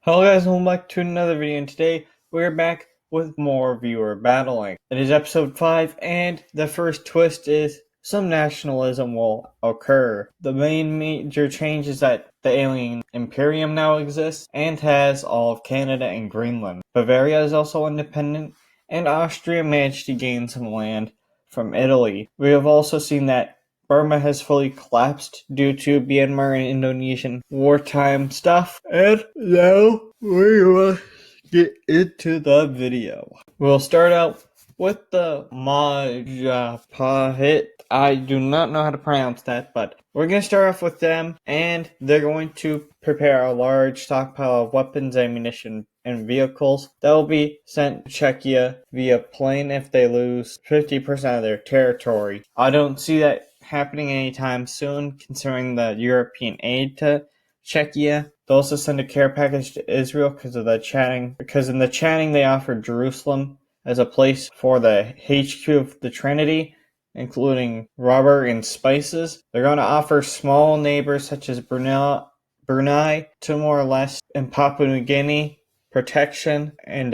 Hello guys, welcome back to another video, and today we're back with more viewer battling. It is episode 5, and the first twist is some nationalism will occur. The main major change is that the alien Imperium now exists and has all of Canada and Greenland. Bavaria is also independent, and Austria managed to gain some land from Italy. We have also seen that Burma has fully collapsed due to Myanmar and Indonesian wartime stuff. And now we will get into the video. We'll start out with the Majapahit. I do not know how to pronounce that, but we're going to start off with them, and they're going to prepare a large stockpile of weapons, ammunition, and vehicles that will be sent to Czechia via plane if they lose 50% of their territory. I don't see that happening anytime soon, considering the European aid to Czechia. They'll also send a care package to Israel because in the chatting they offered Jerusalem as a place for the HQ of the Trinity, including rubber and spices. They're going to offer small neighbors such as Brunei, Timor-Leste, and Papua New Guinea protection and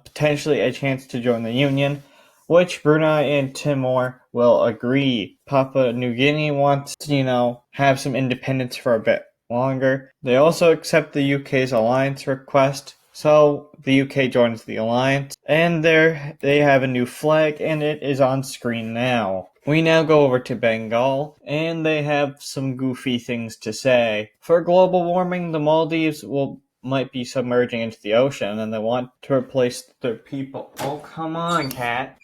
potentially a chance to join the Union, which Brunei and Timor will agree. Papua New Guinea wants to, have some independence for a bit longer. They also accept the UK's alliance request, so the UK joins the alliance, and they have a new flag, and it is on screen now. We now go over to Bengal, and they have some goofy things to say. For global warming, the Maldives might be submerging into the ocean, and they want to replace their people. Oh, come on, cat.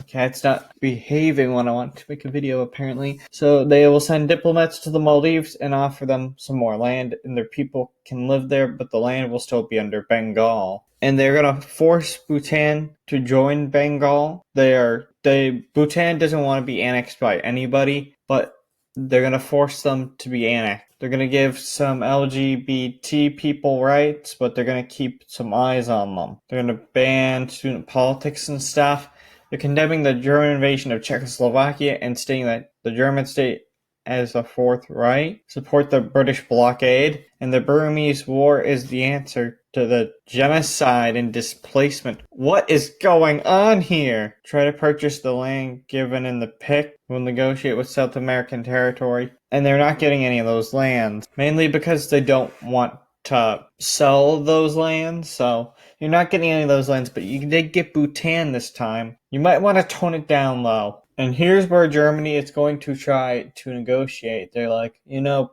Cat's not behaving when I want to make a video, apparently. So they will send diplomats to the Maldives and offer them some more land, and their people can live there, but the land will still be under Bengal. And they're gonna force Bhutan to join Bengal. Bhutan doesn't want to be annexed by anybody, but they're gonna force them to be annexed. They're gonna give some LGBT people rights, but they're gonna keep some eyes on them. They're gonna ban student politics and stuff. They're condemning the German invasion of Czechoslovakia and stating that the German state as the Fourth Reich support the British blockade, and the Burmese war is the answer to the genocide and displacement. What is going on here? Try to purchase the land given in the PIC. Will negotiate with South American territory, and they're not getting any of those lands, mainly because they don't want to sell those lands, so you're not getting any of those lands, but you did get Bhutan this time. You might want to tone it down low. And here's where Germany is going to try to negotiate. They're like,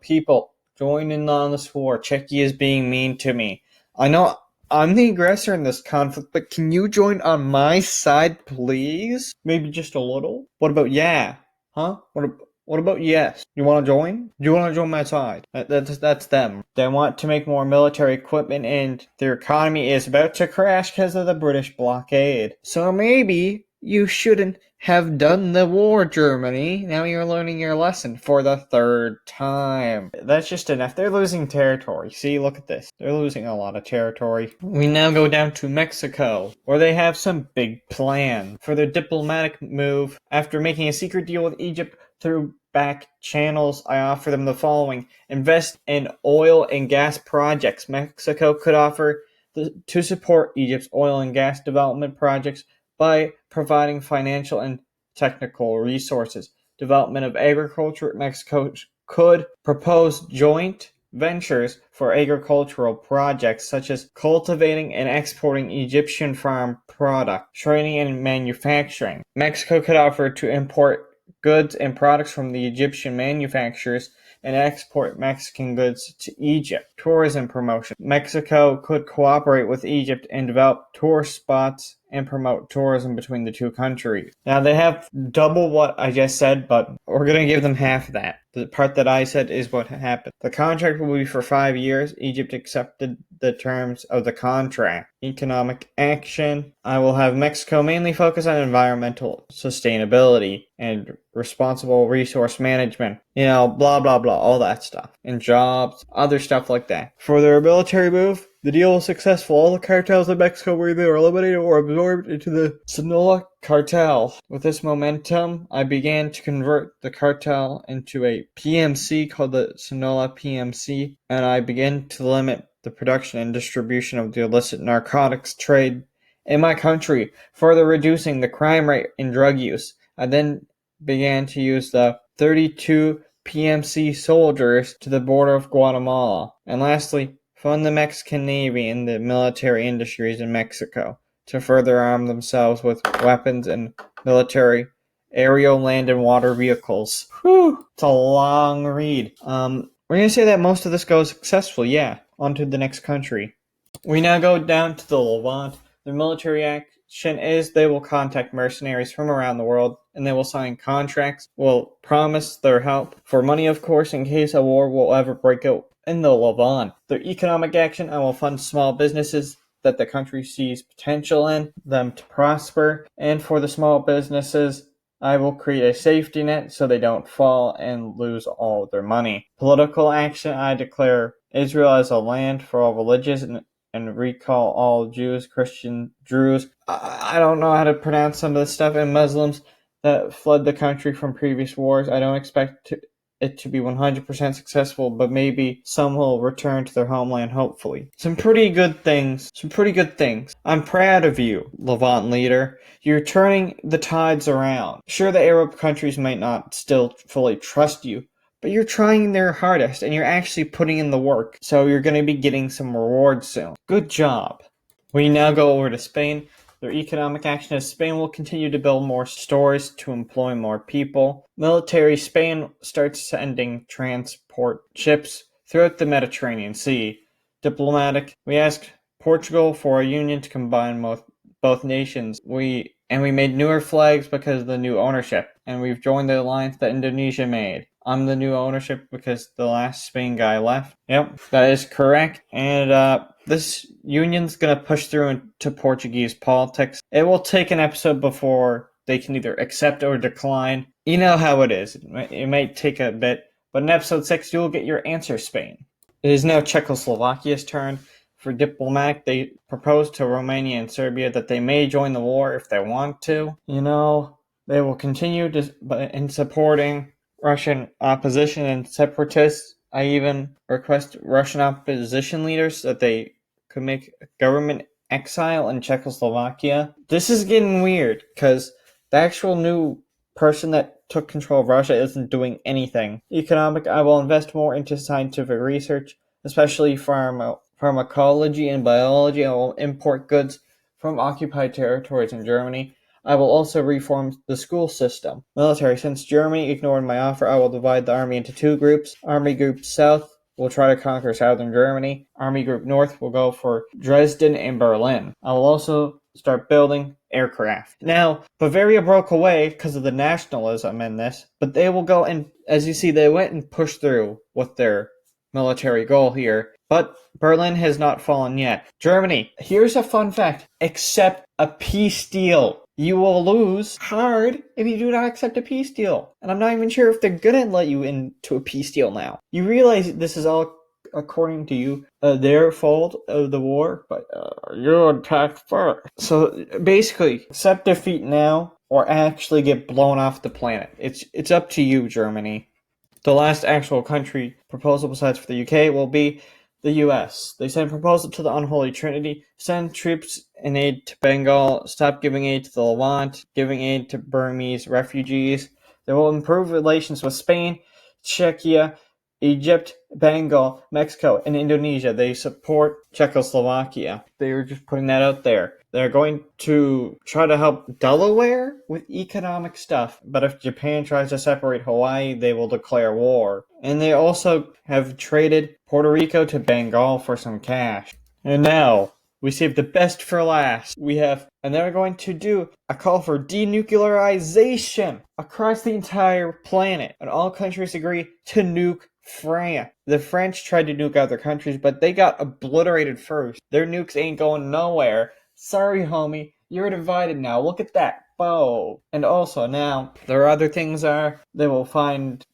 people, join in on this war. Czechia is being mean to me. I know I'm the aggressor in this conflict, but can you join on my side, please? Maybe just a little? What about yeah? Huh? What about yes? You want to join? Do you want to join my side? That's them. They want to make more military equipment, and their economy is about to crash because of the British blockade. So maybe you shouldn't have done the war, Germany. Now you're learning your lesson for the third time. That's just enough. They're losing territory. See, look at this. They're losing a lot of territory. We now go down to Mexico, where they have some big plan for their diplomatic move. After making a secret deal with Egypt through back channels, I offer them the following. Invest in oil and gas projects. Mexico could offer to support Egypt's oil and gas development projects by providing financial and technical resources. Development of agriculture. Mexico could propose joint ventures for agricultural projects such as cultivating and exporting Egyptian farm product, training and manufacturing. Mexico could offer to import goods and products from the Egyptian manufacturers and export Mexican goods to Egypt. Tourism promotion. Mexico could cooperate with Egypt and develop tourist spots and promote tourism between the two countries. Now, they have double what I just said, but we're going to give them half of that. The part that I said is what happened. The contract will be for 5 years. Egypt accepted the terms of the contract. Economic action. I will have Mexico mainly focus on environmental sustainability and responsible resource management. Blah, blah, blah, all that stuff. And jobs, other stuff like that. For their military move, the deal was successful. All the cartels in Mexico were either eliminated or absorbed into the Sinaloa cartel. With this momentum, I began to convert the cartel into a PMC called the Sinaloa PMC, and I began to limit the production and distribution of the illicit narcotics trade in my country, further reducing the crime rate in drug use. I then began to use the 32 PMC soldiers to the border of Guatemala. And lastly, fund the Mexican Navy and the military industries in Mexico to further arm themselves with weapons and military aerial, land, and water vehicles. Whew, it's a long read. We're going to say that most of this goes successful, yeah. On to the next country. We now go down to the Levant. The military action is they will contact mercenaries from around the world, and they will sign contracts, will promise their help, for money of course, in case a war will ever break out in the Levant. Their economic action, I will fund small businesses that the country sees potential in, them to prosper, and for the small businesses, I will create a safety net so they don't fall and lose all their money. Political action, I declare Israel as a land for all religions and recall all Jews, Christian, Druze. I don't know how to pronounce some of this stuff, and Muslims that fled the country from previous wars. I don't expect it to be 100% successful, but maybe some will return to their homeland, hopefully. Some pretty good things. I'm proud of you, Levant leader. You're turning the tides around. Sure, the Arab countries might not still fully trust you, but you're trying their hardest, and you're actually putting in the work, so you're going to be getting some rewards soon. Good job. We now go over to Spain. Their economic action is Spain will continue to build more stores to employ more people. Military, Spain starts sending transport ships throughout the Mediterranean Sea. Diplomatic, we ask Portugal for a union to combine both nations. We made newer flags because of the new ownership, and we've joined the alliance that Indonesia made. I'm the new ownership because the last Spain guy left. Yep, that is correct. And this union's gonna push through into Portuguese politics. It will take an episode before they can either accept or decline. You know how it is. It might take a bit, but in episode 6, you'll get your answer, Spain. It is now Czechoslovakia's turn. For diplomatic, they proposed to Romania and Serbia that they may join the war if they want to. You know, they will continue in supporting Russian opposition and separatists. I even request Russian opposition leaders that they could make government exile in Czechoslovakia. This is getting weird because the actual new person that took control of Russia isn't doing anything. Economic, I will invest more into scientific research, especially pharmacology and biology. I will import goods from occupied territories in Germany. I will also reform the school system. Military, since Germany ignored my offer, I will divide the army into 2 groups. Army Group South will try to conquer southern Germany. Army Group North will go for Dresden and Berlin. I will also start building aircraft. Now, Bavaria broke away because of the nationalism in this, but they will go and, as you see, they went and pushed through with their military goal here. But Berlin has not fallen yet. Germany, here's a fun fact. Accept a peace deal. You will lose hard if you do not accept a peace deal. And I'm not even sure if they're gonna let you into a peace deal now. You realize this is all, according to you, their fault of the war, but you attacked first. So basically, accept defeat now or actually get blown off the planet. It's up to you, Germany. The last actual country proposal besides for the UK will be the US. They send a proposal to the Unholy Trinity, send troops and aid to Bengal, stop giving aid to the Levant, giving aid to Burmese refugees. They will improve relations with Spain, Czechia, Egypt, Bengal, Mexico, and Indonesia. They support Czechoslovakia. They were just putting that out there. They're going to try to help Delaware with economic stuff, but if Japan tries to separate Hawaii, they will declare war. And they also have traded Puerto Rico to Bengal for some cash. And now, we saved the best for last. And they're going to do a call for denuclearization across the entire planet. And all countries agree to nuke France. The French tried to nuke other countries, but they got obliterated first. Their nukes ain't going nowhere. Sorry, homie. You're divided now. Look at that. Bow. And also now, their other things they will fund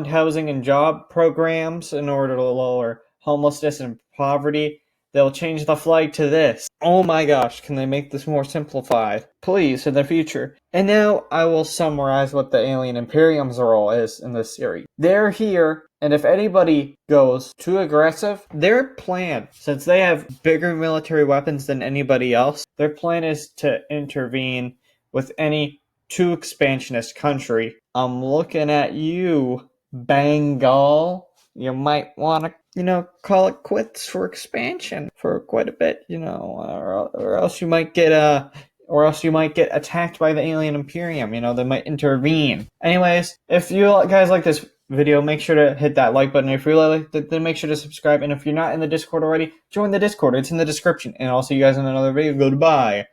housing and job programs in order to lower homelessness and poverty. they'll change the flag to this. Oh my gosh, can they make this more simplified? Please, in the future. And now I will summarize what the Alien Imperium's role is in this series. They're here, and if anybody goes too aggressive, their plan, since they have bigger military weapons than anybody else, their plan is to intervene with any too expansionist country. I'm looking at you, Bengal. You might want to, call it quits for expansion for quite a bit, or else you might get attacked by the Alien Imperium. They might intervene. Anyways, if you guys like this video, make sure to hit that like button. If you really like it, then make sure to subscribe. And if you're not in the Discord already, join the Discord. It's in the description. And I'll see you guys in another video. Goodbye.